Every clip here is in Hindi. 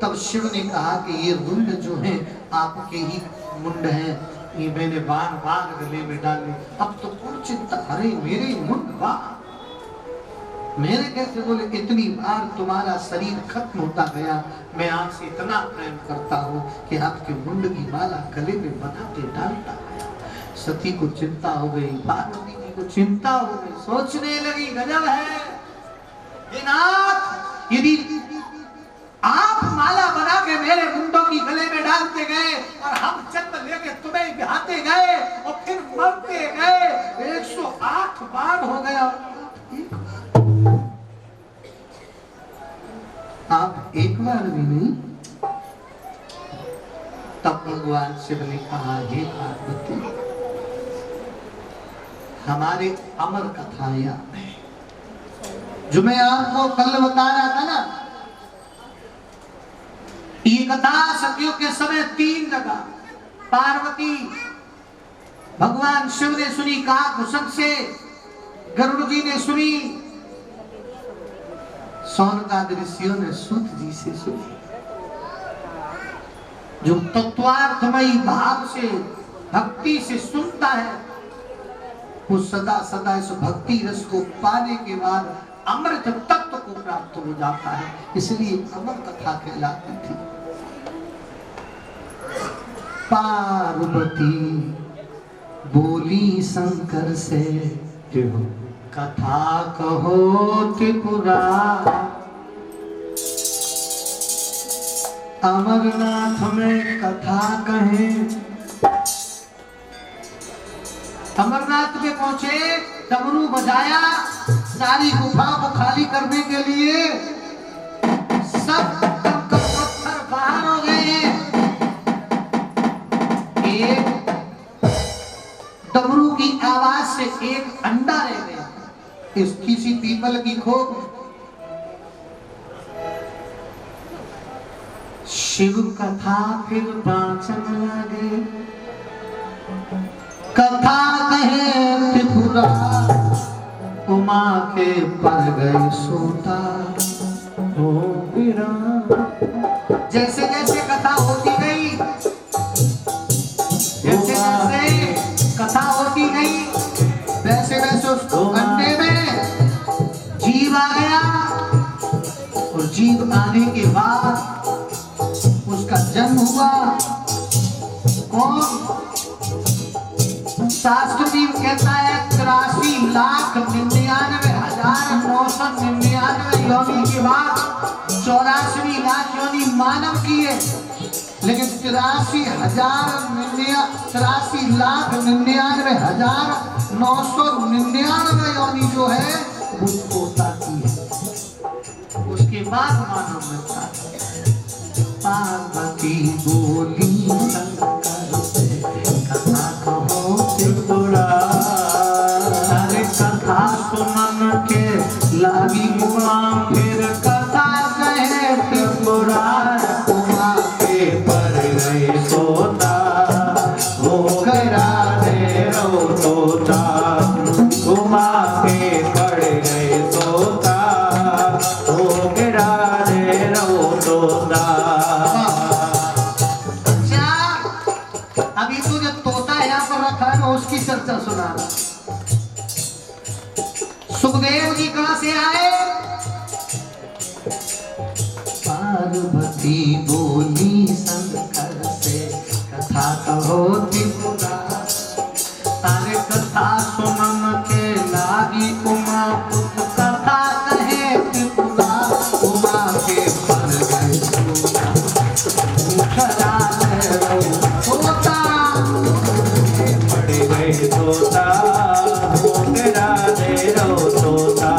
तब शिव ने कहा कि ये मुंड जो है आपके ही मुंड है, ये मैंने बार बार गले में डाले, अब तो कौन चिंता। अरे मेरे मुंड वाह, मेरे कैसे बोले, इतनी बार तुम्हारा शरीर खत्म होता गया, मैं आपसे इतना प्रेम करता हूँ कि आपके मुंड की माला गले में बना के डालता गया। सती को चिंता हो गई, पार्वती जी को चिंता हो गई, सोचने लगी गजब है ये नाथ, यदि आप माला बना के मेरे मुंडों की गले में डालते गए और हम चंद लेके तुम्हें बिहाते गए और फिर मरते गए, 108 बार हो गया, आप एक बार भी नहीं। तब भगवान शिव ने कहा, हे पार्वती, हमारे अमर कथा याद है जो मैं आपको कल बता रहा था ना। ये कथा सतयुग के समय 3 जगह पार्वती भगवान शिव ने सुनी, काकभूषण से गरुड़ जी ने सुनी, सौनकादि ऋषियों ने सूत जी से सुनी। जो तत्वार्थमयी भाव से भक्ति से सुनता है वो सदा सदा इस भक्ति रस को पाने के बाद अमृत तत्व को प्राप्त हो जाता है, इसलिए अमर कथा कहलाती थी। पार्वती बोली शंकर से, कथा कहो त्रिपुरा, अमरनाथ में कथा कहें। अमरनाथ में पहुंचे, डमरू बजाया, सारी गुफा को खाली करने के लिए सब कंकड़ पत्थर बाहर हो गए हैं। एक डमरू की आवाज से एक अंडा रह गया, इस किसी पीपल की खोप। शिव कथा फिर वाचन लगे, कथा कहे त्रिपुरा, उमा के पर गए सोता हो विराम। जैसे जैसे कथा होती गई, जैसे जैसे कथा होती गई, वैसे वैसे उस अंडे में जीव आ गया, और जीव आने के बाद उसका जन्म हुआ। कौन? शास्त्र जी कहता है 83,99,999 योनि के बाद 84 लाख योनि मानव की है, लेकिन 83,99,999 योनि जो है वो तोता की है, उसके बाद मानव मिलता है। पार्वती बोली शंकर से, कथा कहो त्रिपुरा, अरे कथा सुनन के लागी उमा, फिर कथा कहे त्रिपुरा, उमा के पर गए सोता हो गया रो तोता, उमा के पर गए सोता हो गया रो तोता। अभी तो जब तोता यहाँ पर रखा है, मैं उसकी चर्चा सुना रहा। सुखदेव जी कहां से आए? पार्वती बोली शंकर से, कथा कहो त्रिपुरा, अरे कथा सुनन के लागी उमा, कथा कहे त्रिपुरा, उमा के पर गए सोता, तोता हो तेरा देरो तोता,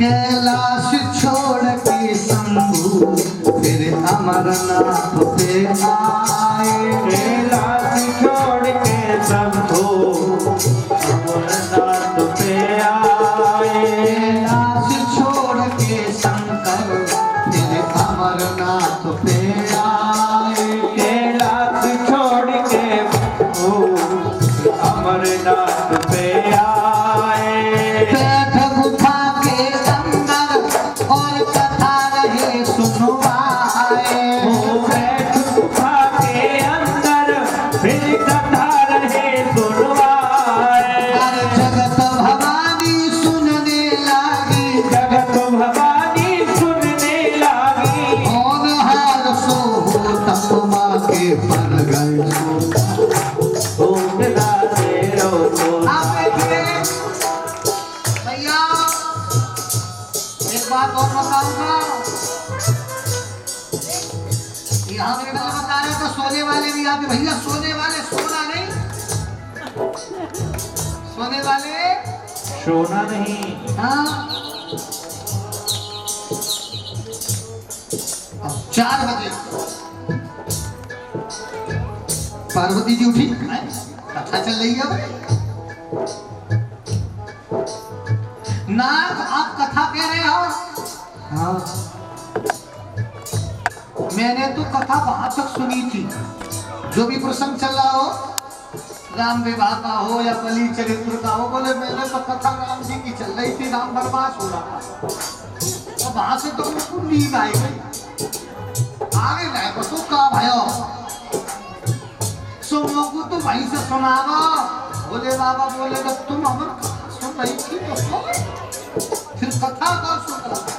कैलाश छोड़ के शंभू फिर अमरनाथ पे आए। कैलाश छोड़ के शंभू अमरनाथ पे आए। कैलाश छोड़ के शंकर फिर अमरनाथ पे आए। कैलाश छोड़ के शंभू अमरनाथ पे आए। बैठ गुफा के अंदर और कथा रहे सुनवाए। बैठ गुफा के अंदर फिर कथा रहे सुनवाए। हर जगत भवानी सुनने लगी। जगत भवानी सुनने लगी। होनहार सो हो तपमा के पर गए सो। भूखला से रोको। आप देखिए भैया, एक बात और बताऊंगा। यहाँ मेरे को बता रहे तो सोने वाले भी आते। भैया सोने वाले सोना नहीं, सोने वाले सोना नहीं। हाँ। अब 4 बजे पार्वती जी उठी, कथा चल रही है। नाथ आप कथा कह रहे हो? हाँ। मैंने तो कथा वहां तक सुनी थी, जो भी प्रसंग चल रहा हो, राम विवाह का हो या बलि चरित्र का हो। बोले मैंने तो कथा राम जी की चल रही थी, राम वनवास हो रहा था। तो वहां से तो मुझको नींद आई गई। आगे लाए बसो का भयो सुनो को तो वहीं से सुनावा। बोले बाबा बोले जब तुम अमर कथा सुन रही थी तो सो गई। फिर कथा कौन सुन रहा था?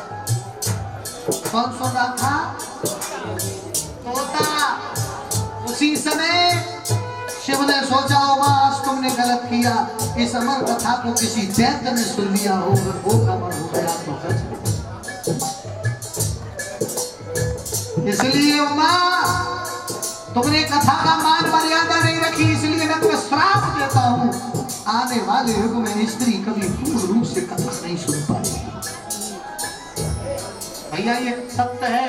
कौन सुन रहा था? तोता। उसी समय शिव ने सोचा होगा आज तुमने गलत किया, इस अमर कथा को किसी दैत्य ने सुन लिया हो, वो अमर हो गया तो इसलिए उमा तुमने कथा का मान मर्यादा नहीं रखी, इसलिए मैं तुम्हें श्राप देता हूँ। आने वाले युग में स्त्री कभी पूर्ण रूप से कथा नहीं सुन पाएगी। भैया ये सत्य है।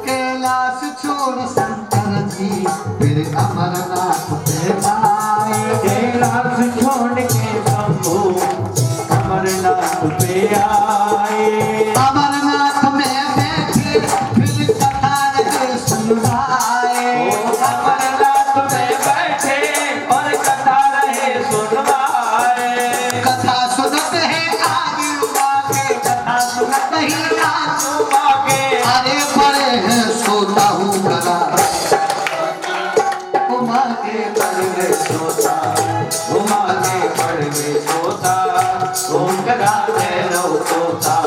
कैलाश छोड़ शंकर जी फिर अमरनाथ पे आए। कैलाश छोड़ के शंभू अमरनाथ पे आए। अमरनाथ में बैठे फिर कथा रहे सुनवाए। अमरनाथ में बैठे और कथा रहे सुनवाए। कथा सुनत है आगे उमा के, कथा सुनत ही आगे उमा के। अरे पड़े हैं सोता हूँ गला उमा के पड़ में सोता, उमा के पड़ में सोता, घूम करा रो सोता।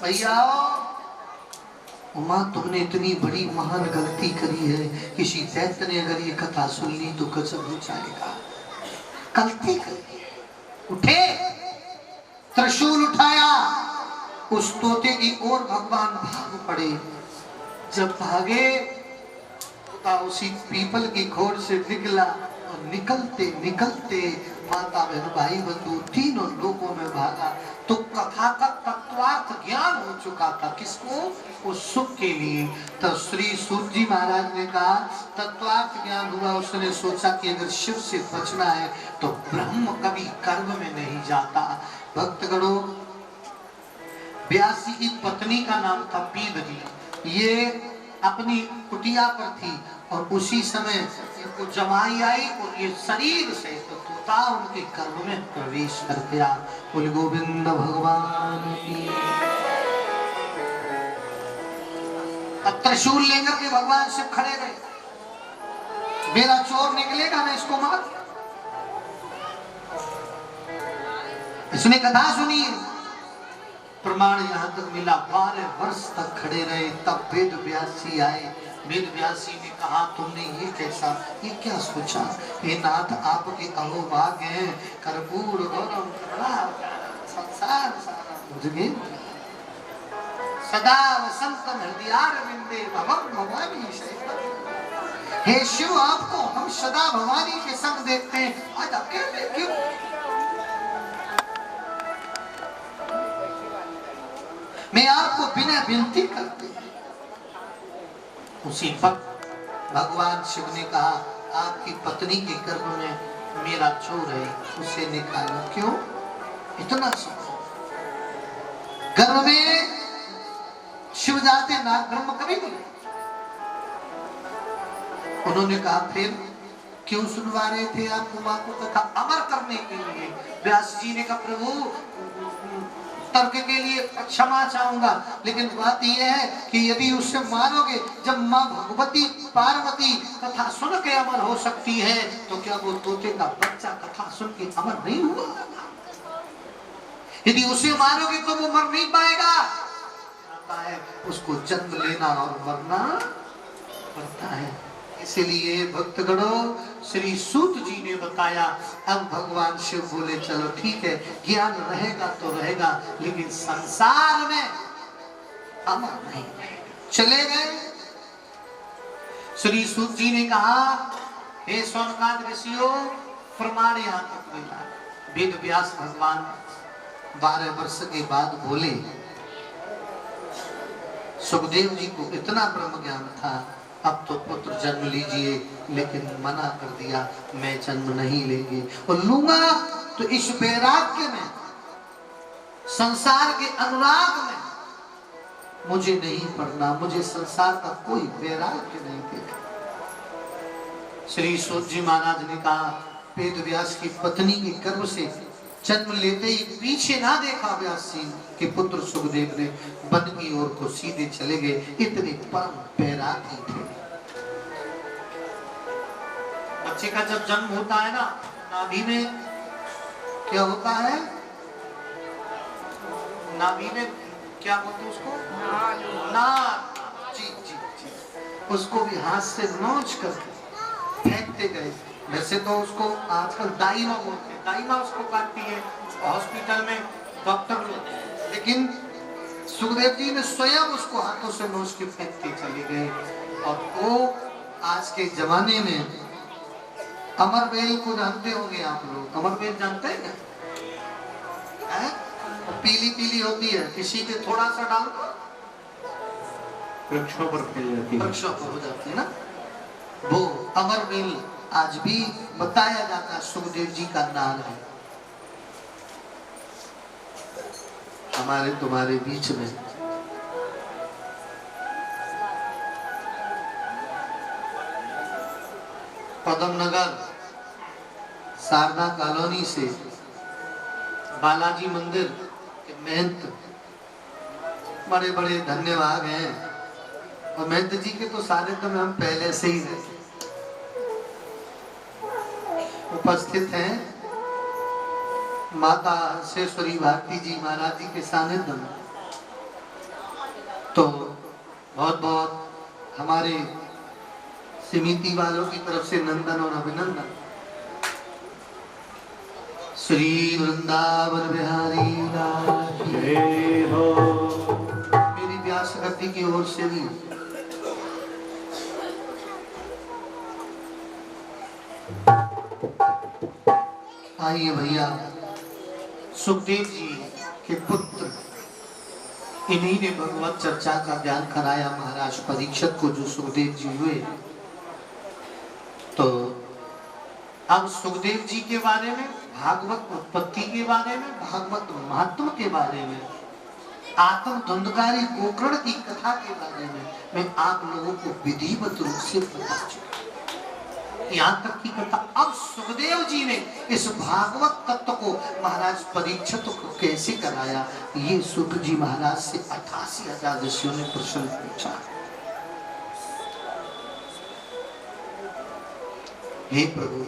भैया उमा तुमने इतनी बड़ी महान गलती करी है। किसी दैत्य ने अगर ये कथा सुन ली तो गजब हो जाएगा। गलती करी, उठे त्रिशूल उठाया, उस तोते की ओर भगवान भाग पड़े। जब भागे तोता उसी पीपल की खोर से निकला और निकलते निकलते माता बहन भाई बंधु तीनों लोगों में भागा। तो कथा का तत्वार्थ ज्ञान हो चुका था। किसको? उस सुख के लिए। तो श्री सूत जी महाराज ने कहा तत्वार्थ ज्ञान हुआ। उसने सोचा कि अगर शिव से बचना है तो ब्रह्म कभी कर्म में नहीं जाता। भक्तगणों, व्यासी की पत्नी का नाम था पीदरी। ये अपनी कुटिया पर थी और उसी समय इनको जमाई आई और ये शरीर से तो तोता उनके गर्भ में प्रवेश कर गया। बोल गोविंद भगवान की। अब त्रिशूल लेकर के भगवान शिव खड़े गए। मेरा चोर निकलेगा मैं इसको मार। उसने कथा सुनी, प्रमाण यहाँ तक मिला। 12 वर्ष तक खड़े रहे, तब वेद व्यास जी आए। वेद व्यास जी ने कहा, तुमने ये कैसा, ये क्या सोचा? हे नाथ, आपके अहोभाग्य हैं, कर्पूर गौरव करुणावतारम, संसार सारम भुजगे सदा वसंतम हृदयारविंदे भवम भवानी शैव। हे शिव, आपको हम सदा भवानी के संग देखते हैं, आज अकेले क्यों? मैं आपको बिना विनती करते हैं। उसी वक्त भगवान शिव ने कहा, आपकी पत्नी के गर्भ में मेरा चोर है, उसे निकालो। क्यों? इतना सुख गर्भ में शिव जाते नाग ब्रह्म कभी नहीं। उन्होंने कहा, फिर क्यों सुनवा रहे थे आप उमा को कथा? अमर करने के लिए। व्यास जी ने कहा, प्रभु तर्क के लिए क्षमा चाहूंगा, लेकिन बात यह है कि यदि उसे मारोगे, जब माँ भगवती पार्वती कथा सुन के अमर हो सकती है, तो क्या वो तोते का बच्चा कथा सुन के अमर नहीं हुआ? यदि उसे मारोगे तो वो मर नहीं पाएगा। है उसको जन्म लेना और मरना पड़ता है। इसलिए भक्तगणों, श्री सूत जी ने बताया। अब भगवान शिव बोले, चलो ठीक है, ज्ञान रहेगा तो रहेगा, लेकिन संसार में अमर नहीं रहेगा। चले गए। श्री सूत जी ने कहा, हे सोनकाद ऋषियों, प्रमाण यहाँ तक मिला। वेद व्यास भगवान 12 वर्ष के बाद बोले, सुखदेव जी को इतना ब्रह्म ज्ञान था, अब तो पुत्र जन्म लीजिए, लेकिन मना कर दिया, मैं जन्म नहीं लेंगे, और लूंगा तो इस वैराग्य में, संसार के अनुराग में मुझे नहीं पढ़ना, मुझे संसार का कोई वैराग्य नहीं देखा। श्री सूत जी महाराज ने कहा, वेद व्यास की पत्नी के गर्भ से जन्म लेते ही पीछे ना देखा व्यास जी के पुत्र सुखदेव ने, वन की ओर को सीधे चले गए। इतने परम वैरागी थे। बच्चे का जब जन्म होता है ना, नाभि में क्या होता है? नाभि में क्या बोलते हैं उसको? नाक। जी जी जी। उसको भी हाथ से नोच करके फेंकते गए। वैसे तो उसको आजकल दाइमा बोलते हैं, दाइमा उसको काटती है हॉस्पिटल में डॉक्टर लोग, लेकिन सुखदेव जी ने स्वयं उसको हाथों से नोच के फेंक के चले गए। और वो आज के जमाने में अमरवेल को जानते होंगे आप लोग? अमरवेल जानते हैं? पीली पीली होती है, किसी पे थोड़ा सा डालो वृक्षों पर फैल जाती है, वृक्षों पर हो जाती है ना, वो अमरवेल आज भी बताया जाता है सुखदेव जी का नाम है हमारे तुम्हारे बीच में। पदमनगर शारदा कॉलोनी से बालाजी मंदिर के महंत बड़े बड़े धन्यवाद हैं, और महंत जी के तो सारे तो हम पहले से ही रहते उपस्थित हैं। माता हंसेश्वरी भारती जी महाराज जी के सानिध्य में, तो बहुत बहुत हमारे समिति वालों की तरफ से नंदन और अभिनंदन। श्री वृंदावन बिहारी लाल जय हो। मेरी व्यास गति की ओर से भी आइए भैया। सुखदेव जी के पुत्र, इन्हीं ने भगवत चर्चा का ज्ञान कराया महाराज परीक्षित को, जो सुखदेव जी हुए। तो अब सुखदेव जी के बारे में, भागवत उत्पत्ति के बारे में, भागवत महात्म के बारे में, आत्म धुंधकारी गोकर्ण की कथा के बारे में मैं आप लोगों को विधिवत रूप से बता चुका। यहाँ तक की कथा अब सुखदेव जी ने इस भागवत तत्व को महाराज परीक्षित को कैसे कराया, ये सुख जी महाराज से 88,000 ऋषियों ने प्रश्न पूछा। हे प्रभु,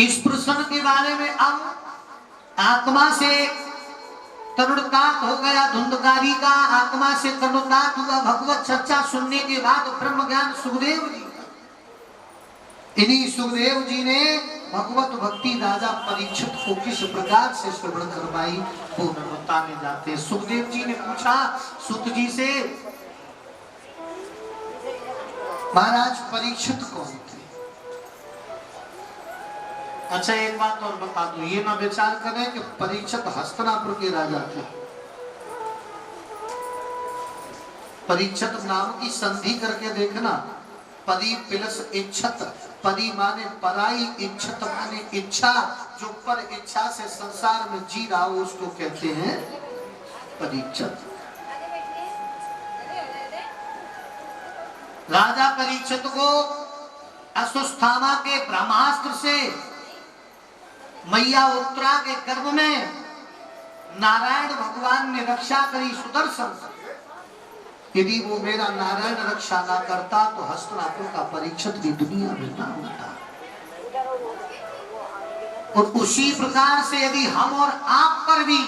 इस प्रश्न के बारे में अब आत्मा से तरुणतात हो गया धुंधकारी का, आत्मा से तरुणतात हुआ भगवत चर्चा सुनने के बाद ब्रह्म ज्ञान सुखदेव जी। इन्हीं सुखदेव जी ने भगवत भक्ति राजा परीक्षित को किस प्रकार से श्रवण करवाई वो बताने जाते हैं। सुखदेव जी ने पूछा सुत जी से, महाराज परीक्षित कौन थे? अच्छा एक बात और बता दूं, ये ना विचार करें कि परीक्षित हस्तिनापुर के राजा थे। परीक्षित नाम की संधि करके देखना, परी प्लस इच्छत, परी माने पराई, इच्छत माने इच्छा, जो पर इच्छा से संसार में जी रहा हो उसको कहते हैं परीक्षित। राजा परीक्षित को अश्वस्थामा के ब्रह्मास्त्र से मैया उत्तरा के गर्भ में नारायण भगवान ने रक्षा करी सुदर्शन से। यदि वो मेरा नारायण रक्षा ना करता तो हस्तिनापुर का परीक्षित भी दुनिया में ना होता। और उसी प्रकार से यदि हम और आप पर भी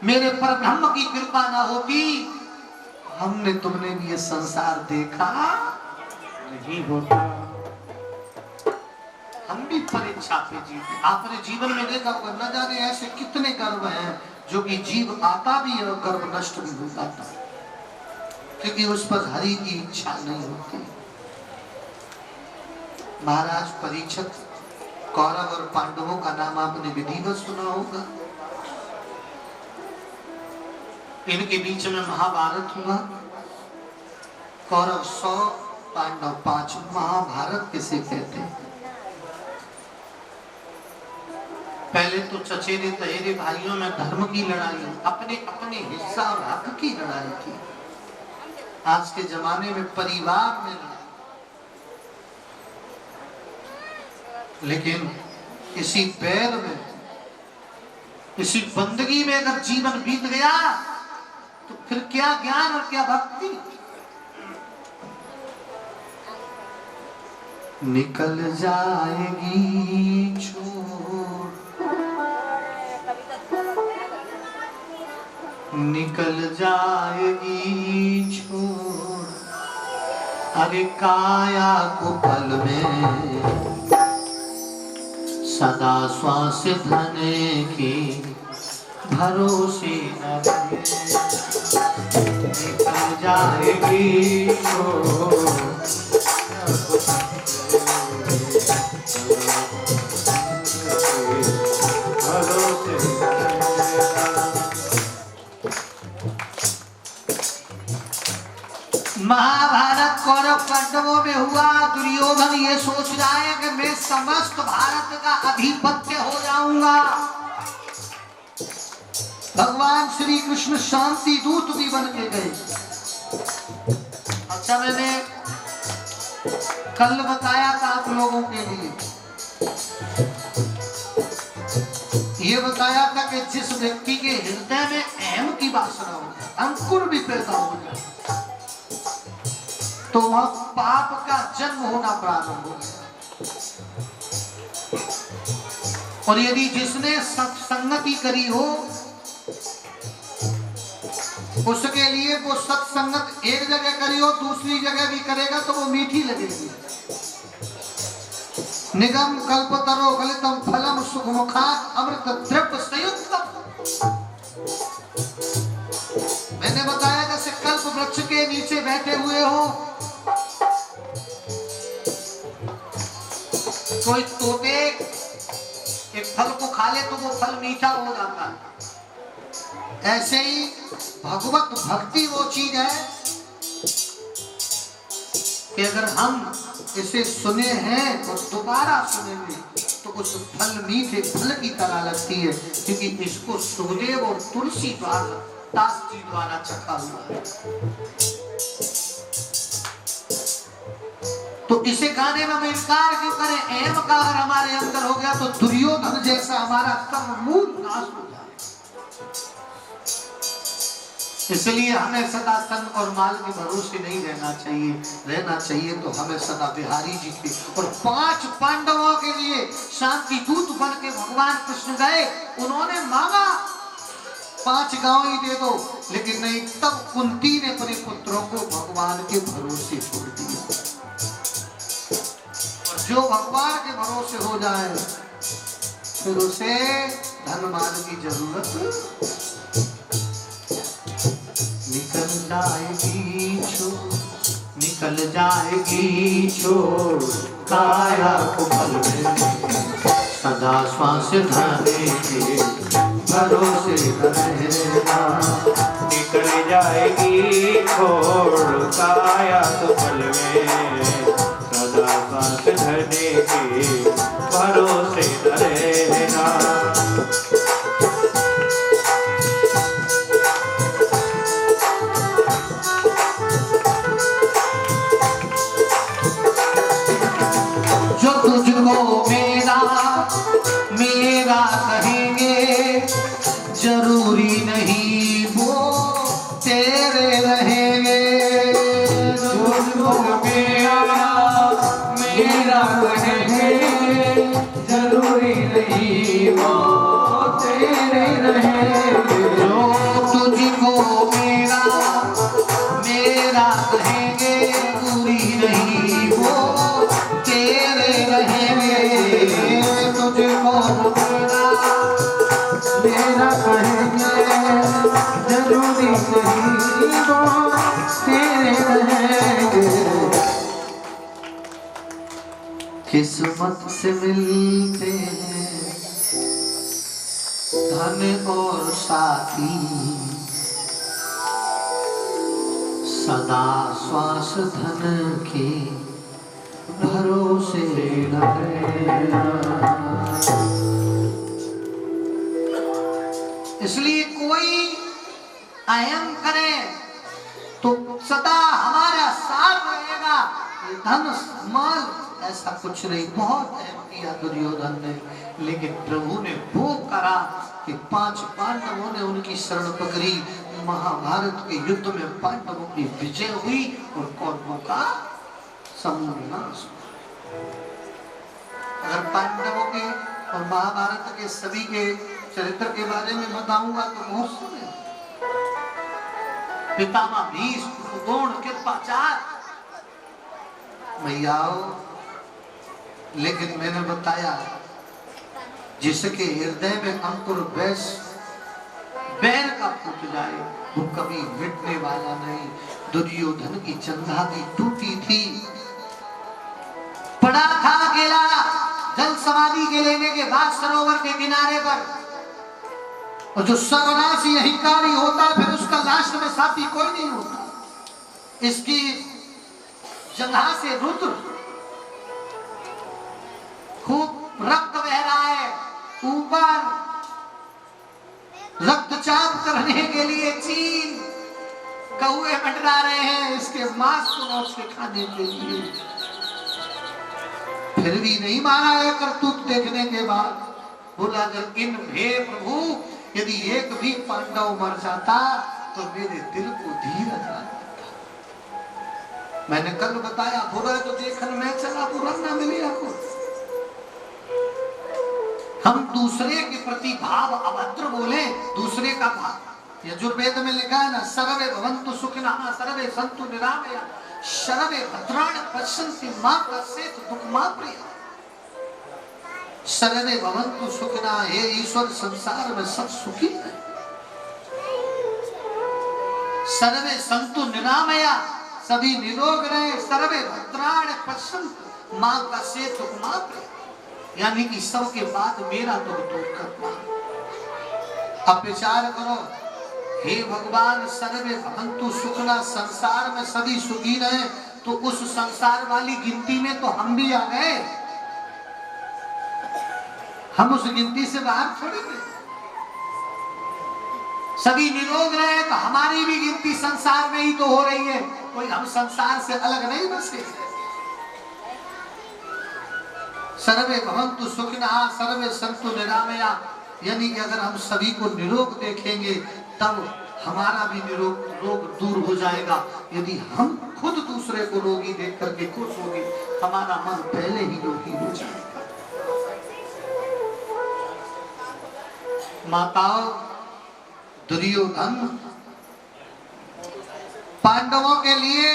मेरे परब्रह्म की कृपा ना होती, हमने तुमने भी ये संसार देखा नहीं होता। हम भी परीक्षा पे जीते। आपने जीवन में देखा होगा, न जाने ऐसे कितने गर्व हैं जो कि जीव आता भी है और गर्व नष्ट भी हो जाता है, क्योंकि उस पर हरि की इच्छा नहीं होती। महाराज परीक्षित, कौरव और पांडवों का नाम आपने विधिवत सुना होगा। इनके बीच में महाभारत हुआ। कौरव 100, पांडव 5। महाभारत किसे कहते हैं? पहले तो चचेरे तहेरे भाइयों में धर्म की लड़ाई, अपने अपने हिस्सा और हक की लड़ाई थी। आज के जमाने में परिवार में, लेकिन इसी बैर में, इसी बंदगी में अगर जीवन बीत गया तो फिर क्या ज्ञान और क्या भक्ति। निकल जाएगी छोड़, निकल जाएगी छोड़, अरे काया को पल में सदा श्वास धने की भरोसे न रहे। निकल जाएगी छोड़, महाभारत कौरव पांडवों में हुआ। दुर्योधन ये सोच रहा है कि मैं समस्त भारत का अधिपत्य हो जाऊंगा। भगवान श्री कृष्ण शांति दूत भी बन के गए। अच्छा मैंने कल बताया था आप लोगों के लिए, ये बताया था कि जिस व्यक्ति के हृदय में अहम की वासना हो, अंकुर भी पैदा हो जाए, तो वह पाप का जन्म होना प्रारंभ हो गया। और यदि जिसने सत्संगति करी हो, उसके लिए वो सत्संगत एक जगह करी हो, दूसरी जगह भी करेगा तो वो मीठी लगेगी। निगम कल्पतरो गलितम फलम सुखमुखात् अमृत द्रव्य संयुक्तम। मैंने बताया जैसे कल्प वृक्ष के नीचे बैठे हुए हो, कोई तोते एक फल को खा ले तो वो फल मीठा हो जाता है। ऐसे ही भगवत भक्ति वो चीज है कि अगर हम इसे सुने हैं और दोबारा सुनेंगे तो उस फल मीठे फल की तरह लगती है, क्योंकि इसको सुखदेव और तुलसी द्वारा, दास जी द्वारा चखा हुआ है। तो इसे गाने में हम इनकार क्यों करें? एम का अगर हमारे अंदर हो गया तो दुर्योधन जैसा हमारा कर्म मूल नाश हो जाए। इसलिए हमें सदा तन और माल के भरोसे नहीं रहना चाहिए। रहना चाहिए तो हमें सदा बिहारी जी के और 5 पांडवों के लिए शांति दूत बन के भगवान कृष्ण गए। उन्होंने मांगा 5 गांव ही दे दो, लेकिन नहीं, तब कुंती ने अपने पुत्रों को भगवान के भरोसे छोड़ दिया। और जो भगवान के भरोसे हो जाए फिर उसे धन माल की जरूरत निकल जाएगी छोड़ काया कुमल में, सदा श्वास धने के भरोसे रहना। निकल जाएगी छोड़ काया कुमल में, सदा श्वास धने के भरोसे रहना। तुझको मेरा मेरा कहेंगे, जरूरी नहीं वो तेरे रहेंगे। तुझको मेरा मेरा कहेंगे, जरूरी नहीं वो तेरे रहेंगे। जो तुझको मेरा मेरा कहेंगे, जरूरी नहीं वो तेरे रहेंगे। तुझको मेरा मेरा कहेंगे, जरूरी नहीं वो तेरे रहेंगे। किस्मत से मिलते हैं धन और साथी, सदा श्वास धन के भरोसे रहना। इसलिए कोई अहम करे तो सदा हमारा साथ रहेगा। ये धन माल ऐसा कुछ नहीं। बहुत अहम किया दुर्योधन ने, लेकिन प्रभु ने वो करा कि 5 पांडवों ने उनकी शरण पकड़ी। महाभारत के युद्ध में पांडवों की विजय हुई और कौरवों का समूहनाश। अगर पांडवों के और महाभारत के सभी के चरित्र के बारे में बताऊंगा तो बहुत समय। पितामह भीष्म, द्रोण, कृपाचार्य मैयाओ, लेकिन मैंने बताया जिसके हृदय में अंकुर बैर का फूट जाए वो कभी मिटने वाला नहीं। दुर्योधन की चंदा भी टूटी थी, पड़ा था अकेला जल समाधि के लेने के बाद सरोवर के किनारे पर। और जो सर्वनाशी अहंकारी होता है फिर उसका लास्ट में साथी कोई नहीं होता। इसकी जगह से रुद्र खूब रक्त बह रहा है, ऊपर रक्तचाप करने के लिए चीन कौए मंडरा रहे हैं इसके मांस को नोच के खाने के लिए। फिर भी नहीं माना है करतूत देखने के बाद। बोला अगर इन हे प्रभु यदि एक भी पांडव मर जाता तो मेरे दिल को धीरज आ जाता। मैंने कल बताया बुरा तो देखन में चला बुरा ना मिले आपको। हम दूसरे के प्रति भाव अभद्र बोले, दूसरे का भाव यजुर्वेद में लिखा है ना, सर्वे भवन्तु सुखिनः सर्वे सन्तु निरामया सर्वे भद्राणि पश्यन्ति मा कश्चित् दुःखमा प्रियः। सर्वे भवन्तु सुखिनः, हे ईश्वर संसार में सब सुखी है। सर्वे सन्तु निरामया, सभी निरोग रहे। सर्वे भद्राणि पश्यन्तु मा कश्चित् दुःखमा प्रियः, यानी कि सबके बाद मेरा दुख दूर करना। अब विचार करो, हे भगवान सर्वे भवन्तु सुखिनः, संसार में सभी सुखी रहे, तो उस संसार वाली गिनती में तो हम भी आ गए। हम उस गिनती से बाहर थोड़ी गए। सभी निरोग रहे तो हमारी भी गिनती संसार में ही तो हो रही है, कोई हम संसार से अलग नहीं बसे। सर्वे भवन्तु सुखिनः सर्वे सन्तु निरामया, यानी कि अगर हम सभी को निरोग देखेंगे तब हमारा भी रोग दूर हो जाएगा। यदि हम खुद दूसरे को रोगी देख करके खुश होंगे, हमारा मन पहले ही रोगी हो जाएगा। माताओं, दुर्योधन पांडवों के लिए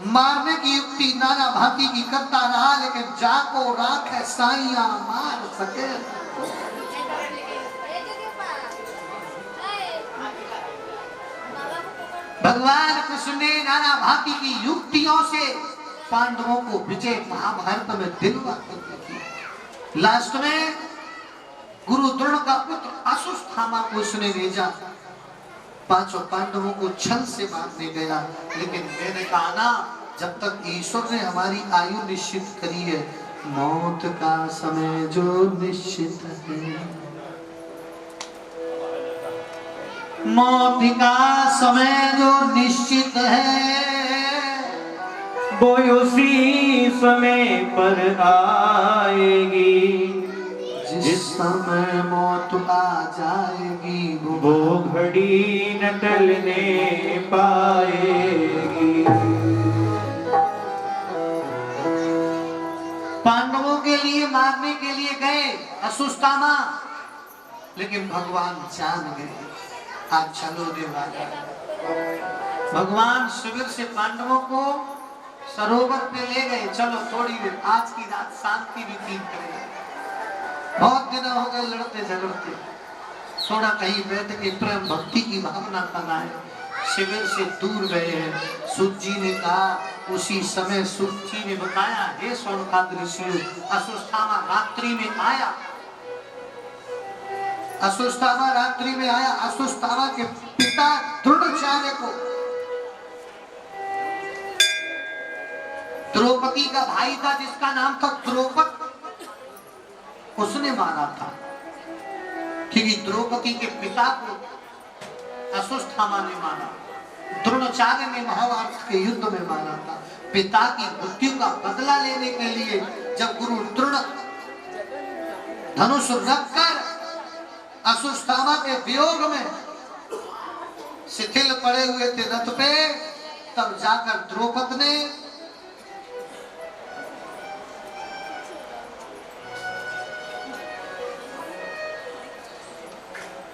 मारने की युक्ति नाना भांति की करता रहा, लेकिन जाको राख साइया मार सके। भगवान कृष्ण ने नाना भांति की युक्तियों से पांडवों को विजय महाभारत में दिलवा दी। लास्ट में गुरु द्रोण का पुत्र अश्वत्थामा को उसने भेजा, पांचों पांडवों को छल से मारने गया। लेकिन मैंने कहा ना, जब तक ईश्वर ने हमारी आयु निश्चित करी है, मौत का समय जो निश्चित है, मौत का समय जो निश्चित है, वो उसी समय पर आएगी। जिस समय मौत आ जाएगी वो घड़ी न टलने पाएगी। पांडवों के लिए मारने के लिए गए अश्वत्थामा, लेकिन भगवान जान गए आज चलो देवाला। भगवान शिविर से पांडवों को सरोवर पे ले गए, चलो थोड़ी देर आज की रात शांति व्यतीत करेंगे। बहुत दिन हो गए लड़ते झगड़ते, थोड़ा कहीं बैठ के प्रेम भक्ति की भावना बनाए। शिविर से दूर गए हैं। सुत जी ने कहा, उसी समय सुत जी ने बताया, हे सोनकाद ऋषियों, अश्वत्थामा रात्रि में आया। अश्वत्थामा रात्रि में आया। अश्वत्थामा के पिता द्रोणाचार्य को द्रौपदी का भाई था जिसका नाम था द्रौपद, उसने मारा था। क्योंकि द्रौपदी के पिता को अश्वत्थामा ने मारा, द्रोणाचार्य ने महाभारत के युद्ध में मारा था। पिता की मृत्यु का बदला लेने के लिए जब गुरु द्रोण धनुष रखकर अश्वत्थामा के वियोग में शिथिल पड़े हुए थे रथ पे, तब जाकर द्रौपद ने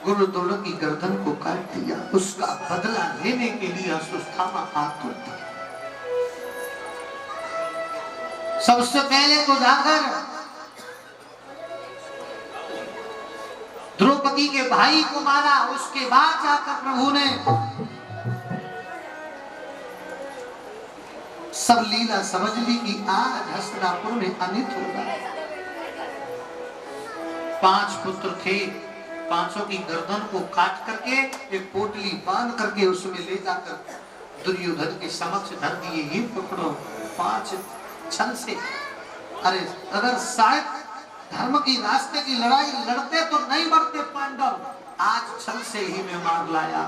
गुरु द्रोण की गर्दन को काट दिया। उसका बदला लेने के लिए अश्वत्थामा आतुर था। सबसे पहले तो जाकर द्रौपदी के भाई को मारा, उसके बाद जाकर प्रभु ने सब लीला समझ ली कि आज हस्तिनापुर में अनित होगा। 5 पुत्र थे, पांचों की गर्दन को काट करके एक पोटली बांध करके उसमें ले जाकर दुर्योधन के समक्ष धर दिए। ये पकड़ो 5 छल से। अरे अगर शायद धर्म की रास्ते की लड़ाई लड़ते तो नहीं मरते पांडव, आज छल से ही मैं मार लाया।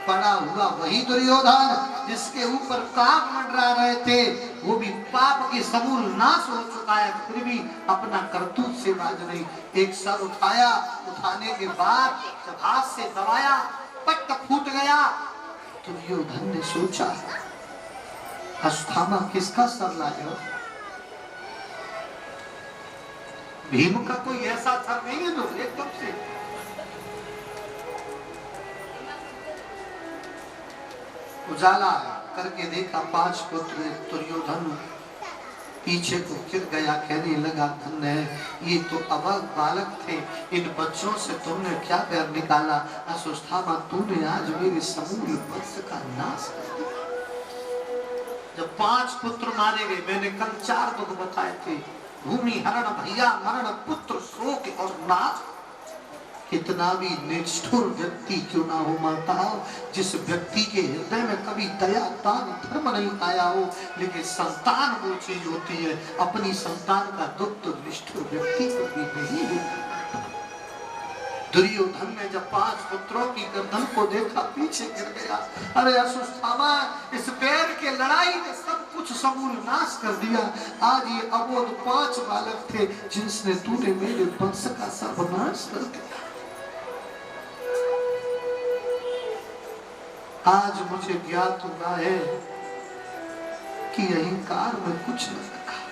पड़ा हुआ वही दुर्योधन जिसके ऊपर काग मंडरा रहे थे, वो भी पाप के समूल नाश हो चुका है, फिर भी अपना करतूत से बाज नहीं। एक सर उठाया, उठाने के बाद जब हाथ से दबाया, पट फूट गया। दुर्योधन ने सोचा, अश्वत्थामा किसका सर लाया? भीम का कोई ऐसा सर नहीं है जो एकदम से। उजाला करके देखा 5 पुत्र। दुर्योधन पीछे को गिर गया, कहने लगा, धन्य है, ये तो अबल बालक थे, इन बच्चों से तुमने क्या पैर निकाला? अश्वत्थामा, तूने आज मेरे समूल वंश का नाश कर दिया। जब 5 पुत्र मारे गए, मैंने कल 4 दुख बताए थे, भूमि हरण, भैया मरण, पुत्र शोक और नाश। कितना भी निष्ठुर व्यक्ति क्यों ना हो माताओं, जिस व्यक्ति के हृदय में कभी दया दान धर्म नहीं आया हो, लेकिन संतान वो चीज होती है, अपनी संतान का दुख तो निष्ठुर व्यक्ति को भी नहीं होता। दुर्योधन ने जब 5 पुत्रों की गर्दन को देखा, पीछे गिर गया। अरे अश्वत्थामा, इस पैर के लड़ाई ने सब कुछ समूल नाश कर दिया। आज ये अबोध 5 बालक थे जिनसे तूने मेरे वंश का सर्वनाश कर दिया। आज मुझे ज्ञात हुआ है कि अहंकार में कुछ न रखा।